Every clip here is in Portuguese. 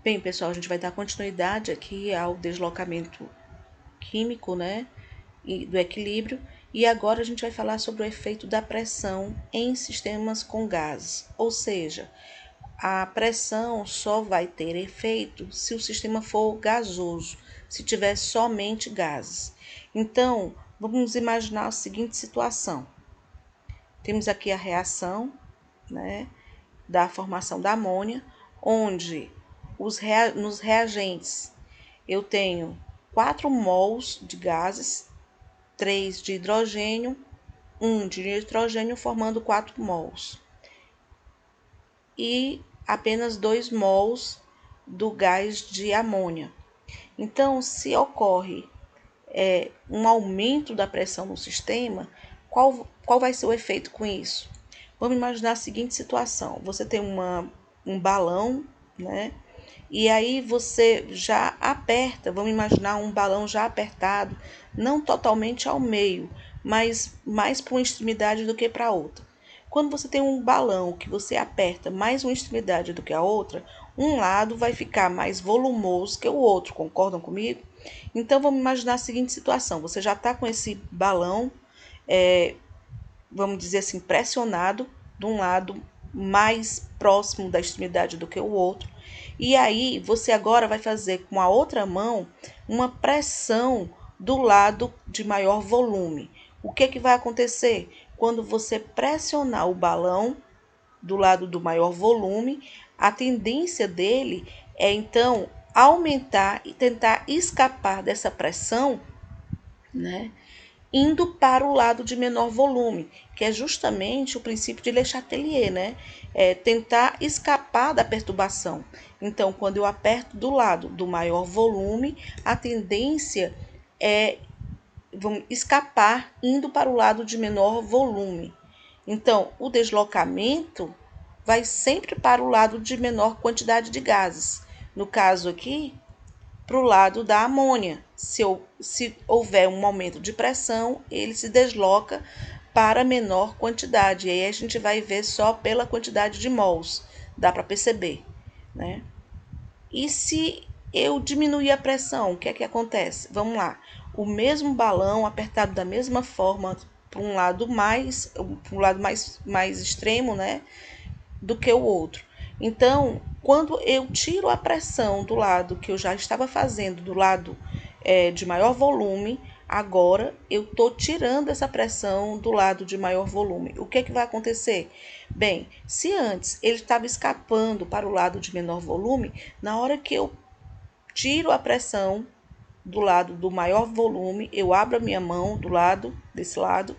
Bem, pessoal, a gente vai dar continuidade aqui ao deslocamento químico, né, e do equilíbrio, e agora a gente vai falar sobre o efeito da pressão em sistemas com gases, ou seja, a pressão só vai ter efeito se o sistema for gasoso, se tiver somente gases. Então, vamos imaginar a seguinte situação. Temos aqui a reação, né, da formação da amônia, onde nos reagentes eu tenho 4 mols de gases, 3 de hidrogênio, 1 de nitrogênio, formando 4 mols. E apenas 2 mols do gás de amônia. Então, se ocorre um aumento da pressão no sistema, qual vai ser o efeito com isso? Vamos imaginar a seguinte situação: você tem um balão, né? E aí você já aperta, vamos imaginar um balão já apertado, não totalmente ao meio, mas mais para uma extremidade do que para outra. Quando você tem um balão que você aperta mais uma extremidade do que a outra, um lado vai ficar mais volumoso que o outro, concordam comigo? Então vamos imaginar a seguinte situação: você já está com esse balão, vamos dizer assim, pressionado de um lado mais próximo da extremidade do que o outro. E aí você agora vai fazer com a outra mão uma pressão do lado de maior volume. O que vai acontecer? Quando você pressionar o balão do lado do maior volume, a tendência dele é então aumentar e tentar escapar dessa pressão, né? Indo para o lado de menor volume, que é justamente o princípio de Le Chatelier, né? É tentar escapar da perturbação. Então, quando eu aperto do lado do maior volume, a tendência é escapar indo para o lado de menor volume. Então, o deslocamento vai sempre para o lado de menor quantidade de gases. No caso aqui, para o lado da amônia. Se houver um aumento de pressão, ele se desloca para menor quantidade. E aí a gente vai ver só pela quantidade de mols, dá para perceber, né? E se eu diminuir a pressão, o que é que acontece? Vamos lá. O mesmo balão apertado da mesma forma para um lado mais extremo, né, do que o outro. Então, quando eu tiro a pressão do lado que eu já estava fazendo, do lado de maior volume, agora eu estou tirando essa pressão do lado de maior volume. O que vai acontecer? Bem, se antes ele estava escapando para o lado de menor volume, na hora que eu tiro a pressão do lado do maior volume, eu abro a minha mão do lado, desse lado,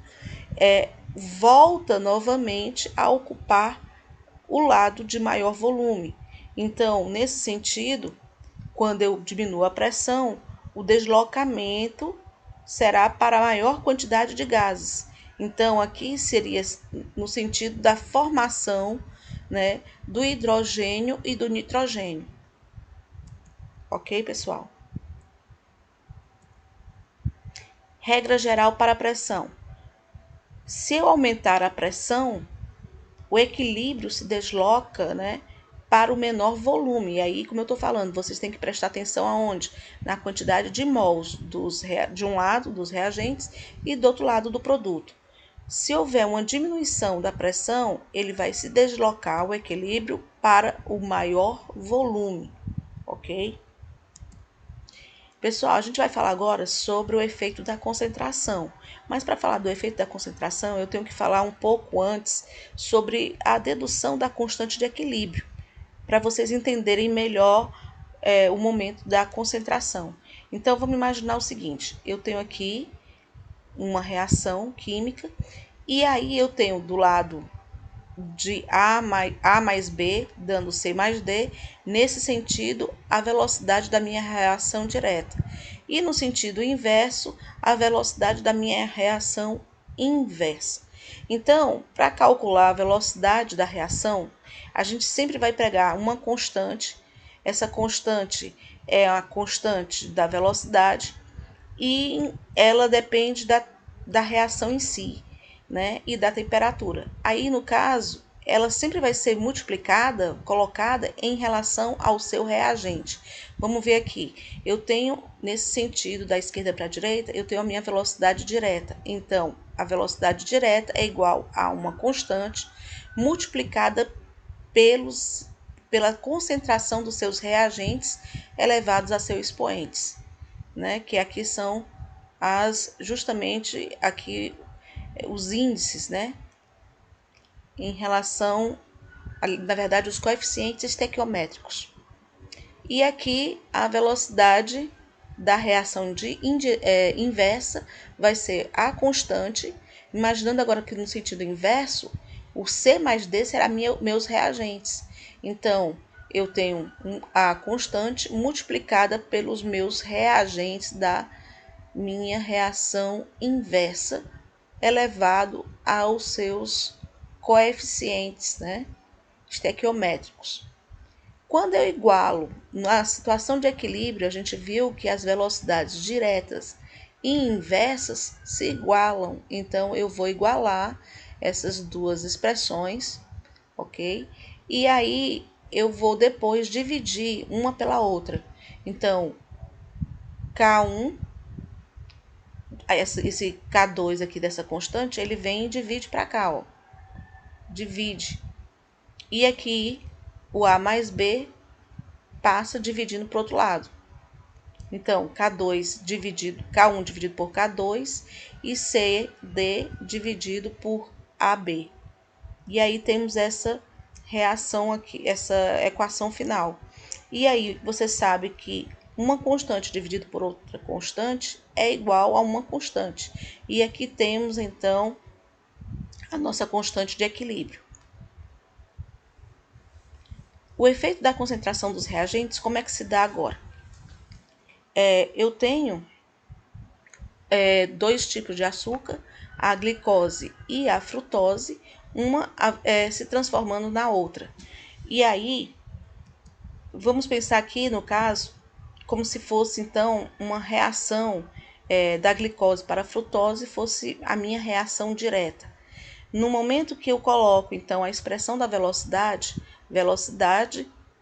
volta novamente a ocupar o lado de maior volume. Então, nesse sentido, quando eu diminuo a pressão, o deslocamento será para a maior quantidade de gases. Então, aqui seria no sentido da formação, né, do hidrogênio e do nitrogênio. Ok, pessoal? Regra geral para a pressão. Se eu aumentar a pressão, o equilíbrio se desloca, né, para o menor volume. E aí, como eu estou falando, vocês têm que prestar atenção aonde? Na quantidade de mols de um lado dos reagentes e do outro lado do produto. Se houver uma diminuição da pressão, ele vai se deslocar o equilíbrio para o maior volume, ok? Pessoal, a gente vai falar agora sobre o efeito da concentração. Mas para falar do efeito da concentração, eu tenho que falar um pouco antes sobre a dedução da constante de equilíbrio, para vocês entenderem melhor o momento da concentração. Então, vamos imaginar o seguinte: eu tenho aqui uma reação química, e aí eu tenho do lado de A mais B, dando C mais D, nesse sentido, a velocidade da minha reação direta. E no sentido inverso, a velocidade da minha reação inversa. Então, para calcular a velocidade da reação, a gente sempre vai pegar uma constante. Essa constante é a constante da velocidade e ela depende da reação em si, né, e da temperatura. Aí, no caso, ela sempre vai ser multiplicada, colocada em relação ao seu reagente. Vamos ver aqui. Eu tenho, nesse sentido, da esquerda para a direita, eu tenho a minha velocidade direta. Então, a velocidade direta é igual a uma constante multiplicada pela concentração dos seus reagentes elevados a seus expoentes, né? Que aqui são justamente aqui os índices, né? Em relação, na verdade, os coeficientes estequiométricos. E aqui a velocidade da reação inversa vai ser a constante. Imaginando agora que no sentido inverso, o C mais D será meus reagentes. Então, eu tenho a constante multiplicada pelos meus reagentes da minha reação inversa, elevado aos seus coeficientes, né, estequiométricos. Quando eu igualo, na situação de equilíbrio, a gente viu que as velocidades diretas e inversas se igualam. Então, eu vou igualar essas duas expressões, ok? E aí, eu vou depois dividir uma pela outra. Então, K1, esse K2 aqui dessa constante, ele vem e divide para cá, ó. Divide. E aqui, o A mais B passa dividindo para o outro lado. Então, K1 dividido por K2 e CD dividido por AB. E aí temos essa reação aqui, essa equação final. E aí você sabe que uma constante dividida por outra constante é igual a uma constante. E aqui temos então a nossa constante de equilíbrio. O efeito da concentração dos reagentes, como é que se dá agora? Eu tenho dois tipos de açúcar, a glicose e a frutose, uma se transformando na outra. E aí, vamos pensar aqui no caso, como se fosse então uma reação da glicose para a frutose, fosse a minha reação direta. No momento que eu coloco então a expressão da velocidade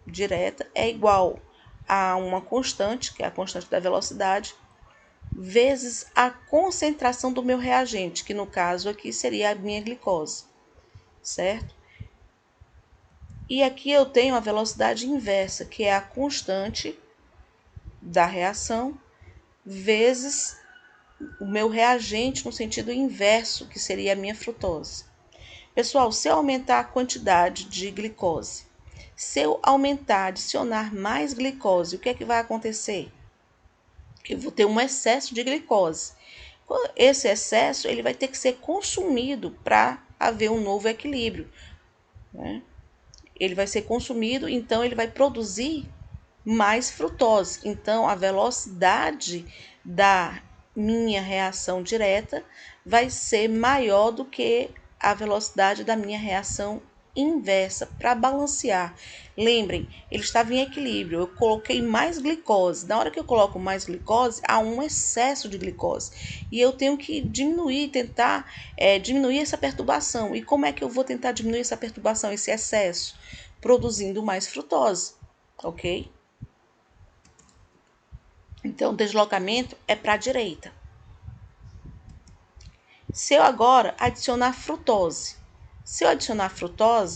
direta é igual a uma constante, que é a constante da velocidade, vezes a concentração do meu reagente, que no caso aqui seria a minha glicose, certo? E aqui eu tenho a velocidade inversa, que é a constante da reação, vezes o meu reagente no sentido inverso, que seria a minha frutose. Pessoal, se eu aumentar a quantidade de glicose, se eu aumentar, adicionar mais glicose, o que é que vai acontecer? Eu vou ter um excesso de glicose. Esse excesso ele vai ter que ser consumido para haver um novo equilíbrio, né? Ele vai ser consumido, então ele vai produzir mais frutose. Então, a velocidade da minha reação direta vai ser maior do que a velocidade da minha reação inversa, para balancear. Lembrem, ele estava em equilíbrio, eu coloquei mais glicose. Na hora que eu coloco mais glicose, há um excesso de glicose. E eu tenho que tentar diminuir essa perturbação. E como é que eu vou tentar diminuir essa perturbação, esse excesso? Produzindo mais frutose, ok? Então, o deslocamento é para a direita. Se eu agora adicionar frutose,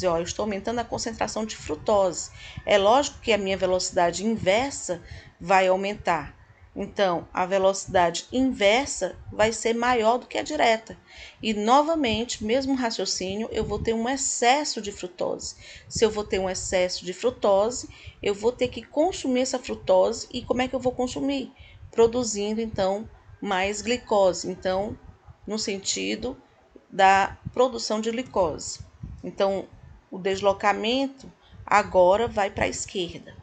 eu estou aumentando a concentração de frutose. É lógico que a minha velocidade inversa vai aumentar. Então, a velocidade inversa vai ser maior do que a direta. E, novamente, mesmo raciocínio, eu vou ter um excesso de frutose. Se eu vou ter um excesso de frutose, eu vou ter que consumir essa frutose. E como é que eu vou consumir? Produzindo, então, mais glicose. Então, no sentido da produção de glicose. Então, o deslocamento agora vai para a esquerda.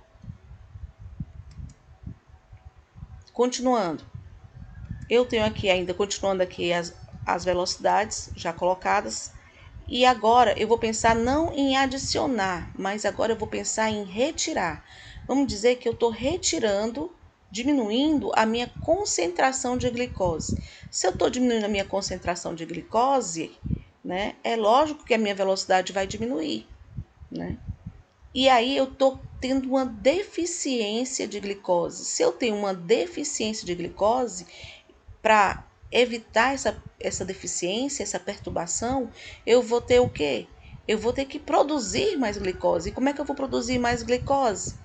Continuando. Eu tenho aqui ainda, continuando aqui as velocidades já colocadas. E agora eu vou pensar não em adicionar, mas agora eu vou pensar em retirar. Vamos dizer que eu estou diminuindo a minha concentração de glicose. Se eu estou diminuindo a minha concentração de glicose, né? É lógico que a minha velocidade vai diminuir, né? E aí eu tô tendo uma deficiência de glicose. Se eu tenho uma deficiência de glicose, para evitar essa deficiência, essa perturbação, eu vou ter o quê? Eu vou ter que produzir mais glicose. E como é que eu vou produzir mais glicose?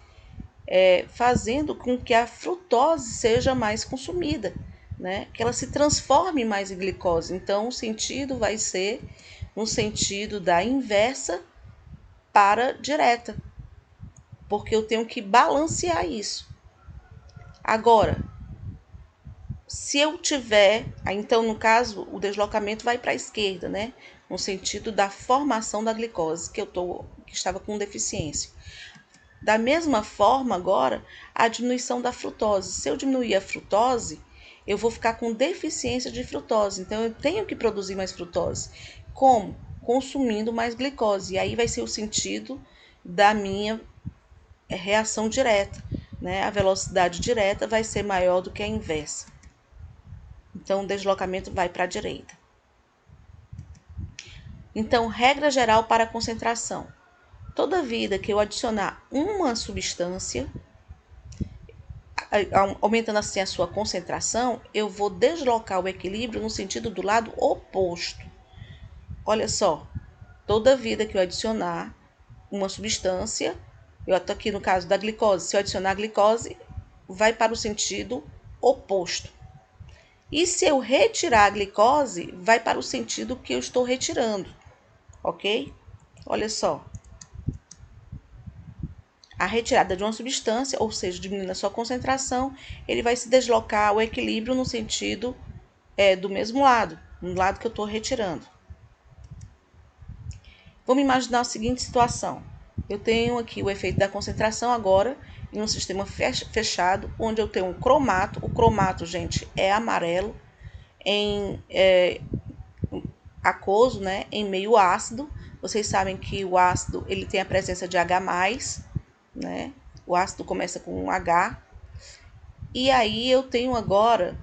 Fazendo com que a frutose seja mais consumida, né? Que ela se transforme mais em glicose. Então, o sentido vai ser no sentido da inversa para direta, porque eu tenho que balancear isso. Agora, se eu tiver, então no caso, o deslocamento vai para a esquerda, né? No sentido da formação da glicose, que estava com deficiência. Da mesma forma, agora, a diminuição da frutose. Se eu diminuir a frutose, eu vou ficar com deficiência de frutose. Então, eu tenho que produzir mais frutose. Como? Consumindo mais glicose. E aí vai ser o sentido da minha reação direta, né? A velocidade direta vai ser maior do que a inversa. Então, o deslocamento vai para a direita. Então, regra geral para a concentração. Toda vida que eu adicionar uma substância, aumentando assim a sua concentração, eu vou deslocar o equilíbrio no sentido do lado oposto. Olha só, toda vida que eu adicionar uma substância, eu estou aqui no caso da glicose, se eu adicionar a glicose, vai para o sentido oposto. E se eu retirar a glicose, vai para o sentido que eu estou retirando, ok? Olha só. A retirada de uma substância, ou seja, diminuindo a sua concentração, ele vai se deslocar ao equilíbrio no sentido do mesmo lado, no lado que eu estou retirando. Vamos imaginar a seguinte situação. Eu tenho aqui o efeito da concentração agora em um sistema fechado, onde eu tenho um cromato. O cromato, gente, é amarelo, aquoso, né, em meio ácido. Vocês sabem que o ácido ele tem a presença de H+, né? O ácido começa com um H. E aí eu tenho agora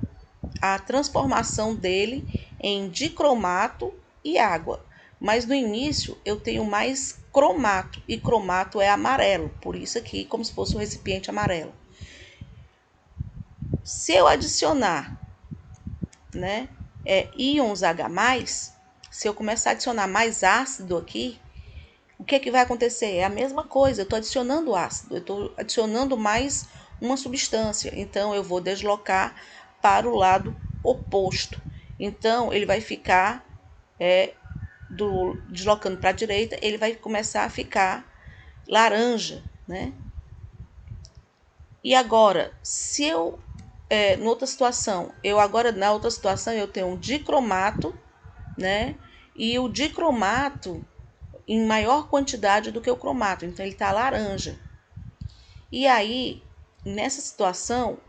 a transformação dele em dicromato e água. Mas no início eu tenho mais cromato, e cromato é amarelo, por isso aqui como se fosse um recipiente amarelo. Se eu adicionar, né, íons H+, se eu começar a adicionar mais ácido aqui, o que é que vai acontecer? É a mesma coisa, eu estou adicionando ácido, eu estou adicionando mais uma substância, então eu vou deslocar para o lado oposto. Então, ele vai ficar, deslocando para a direita, ele vai começar a ficar laranja, né? E agora, se eu, na outra situação, eu tenho um dicromato, né? E o dicromato em maior quantidade do que o cromato, então ele está laranja. E aí, nessa situação,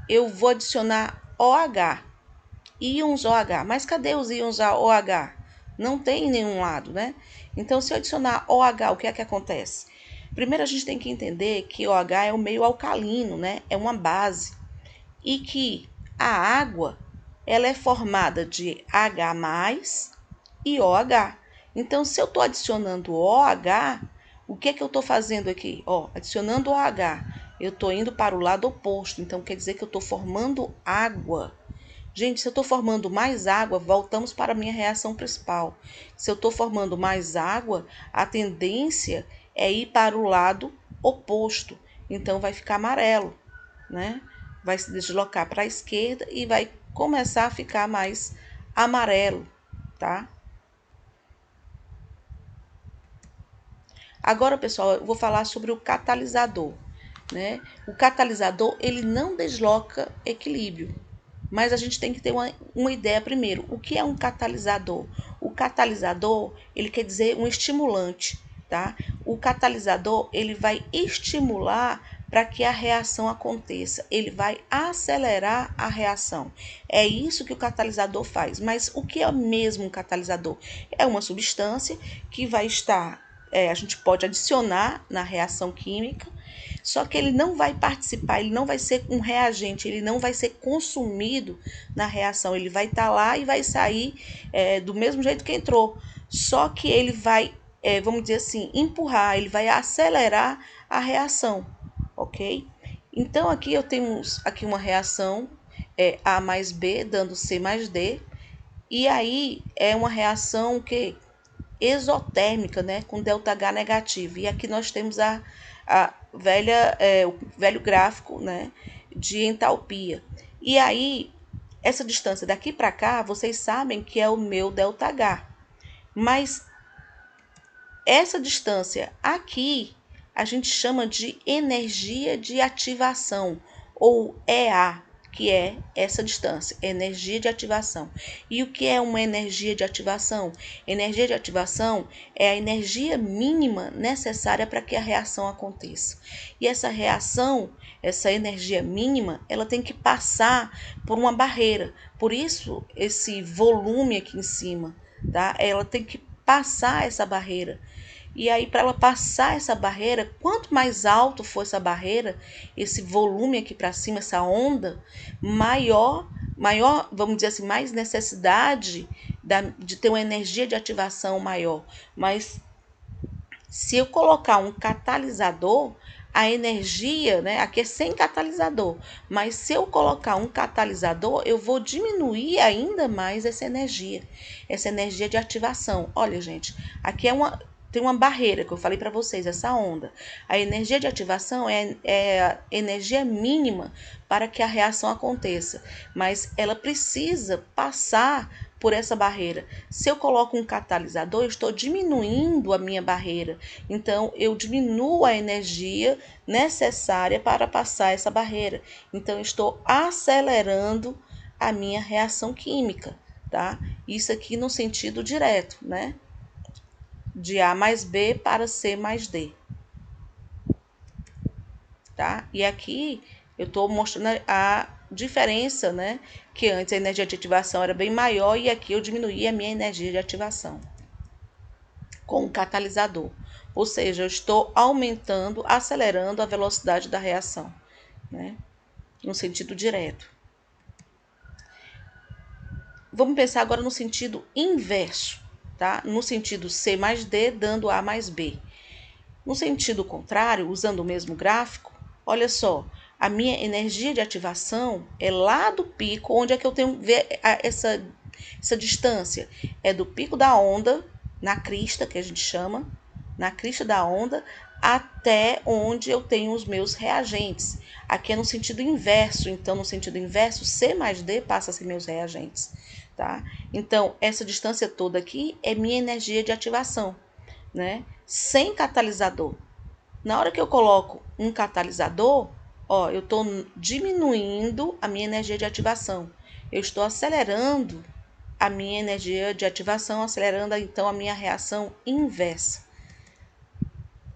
eu vou adicionar OH, íons OH. Mas cadê os íons OH? Não tem em nenhum lado, né? Então, se eu adicionar OH, o que é que acontece? Primeiro, a gente tem que entender que OH é um meio alcalino, né? É uma base. E que a água, ela é formada de H+ e OH. Então, se eu estou adicionando OH, o que é que eu estou fazendo aqui? Adicionando OH, eu estou indo para o lado oposto. Então, quer dizer que eu estou formando água. Gente, se eu estou formando mais água, voltamos para a minha reação principal. Se eu estou formando mais água, a tendência é ir para o lado oposto. Então, vai ficar amarelo, né? Vai se deslocar para a esquerda e vai começar a ficar mais amarelo, tá? Agora, pessoal, eu vou falar sobre o catalisador, né? O catalisador, ele não desloca equilíbrio, mas a gente tem que ter uma ideia primeiro. O que é um catalisador? O catalisador, ele quer dizer um estimulante, tá? O catalisador, ele vai estimular para que a reação aconteça. Ele vai acelerar a reação. É isso que o catalisador faz. Mas o que é mesmo um catalisador? É uma substância que vai estar a gente pode adicionar na reação química, só que ele não vai participar, ele não vai ser um reagente, ele não vai ser consumido na reação, ele vai estar lá e vai sair do mesmo jeito que entrou, só que ele vai, vamos dizer assim, empurrar, ele vai acelerar a reação, ok? Então aqui eu tenho aqui uma reação A mais B dando C mais D, e aí é uma reação que exotérmica, né, com ΔH negativo. E aqui nós temos o velho gráfico, né, de entalpia. E aí, essa distância daqui para cá, vocês sabem que é o meu ΔH. Mas essa distância aqui, a gente chama de energia de ativação, ou EA, que é essa distância, energia de ativação. E o que é uma energia de ativação? Energia de ativação é a energia mínima necessária para que a reação aconteça. E essa reação, essa energia mínima, ela tem que passar por uma barreira. Por isso, esse volume aqui em cima, tá? Ela tem que passar essa barreira. E aí, para ela passar essa barreira, quanto mais alto for essa barreira, esse volume aqui para cima, essa onda, maior, vamos dizer assim, mais necessidade de ter uma energia de ativação maior. Mas se eu colocar um catalisador, a energia, né, aqui é sem catalisador, mas se eu colocar um catalisador, eu vou diminuir ainda mais essa energia de ativação. Olha, gente, aqui tem uma barreira que eu falei para vocês, essa onda. A energia de ativação é a energia mínima para que a reação aconteça, mas ela precisa passar por essa barreira. Se eu coloco um catalisador, eu estou diminuindo a minha barreira. Então, eu diminuo a energia necessária para passar essa barreira. Então, eu estou acelerando a minha reação química, tá? Isso aqui no sentido direto, né? De A mais B para C mais D, tá? E aqui eu estou mostrando a diferença, né? Que antes a energia de ativação era bem maior e aqui eu diminuí a minha energia de ativação com o catalisador. Ou seja, eu estou aumentando, acelerando a velocidade da reação, né? No sentido direto. Vamos pensar agora no sentido inverso, tá? No sentido C mais D dando A mais B. No sentido contrário, usando o mesmo gráfico, olha só, a minha energia de ativação é lá do pico, onde é que eu tenho essa distância? É do pico da onda, na crista, que a gente chama, na crista da onda, até onde eu tenho os meus reagentes. Aqui é no sentido inverso, então no sentido inverso, C mais D passa a ser meus reagentes, tá? Então, essa distância toda aqui é minha energia de ativação, né? Sem catalisador. Na hora que eu coloco um catalisador, ó, eu estou diminuindo a minha energia de ativação. Eu estou acelerando a minha energia de ativação, acelerando então a minha reação inversa.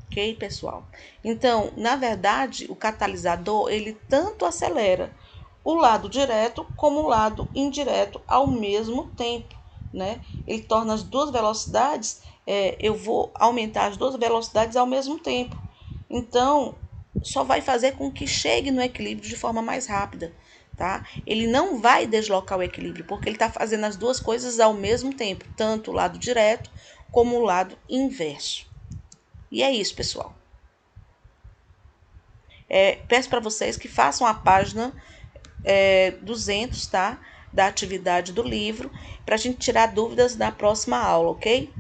Ok, pessoal? Então, na verdade, o catalisador, ele tanto acelera o lado direto como o lado indireto ao mesmo tempo, né? Ele torna as duas velocidades, eu vou aumentar as duas velocidades ao mesmo tempo. Então, só vai fazer com que chegue no equilíbrio de forma mais rápida, tá? Ele não vai deslocar o equilíbrio, porque ele está fazendo as duas coisas ao mesmo tempo, tanto o lado direto como o lado inverso. E é isso, pessoal. Peço para vocês que façam a página 200, tá? Da atividade do livro, para a gente tirar dúvidas na próxima aula, ok?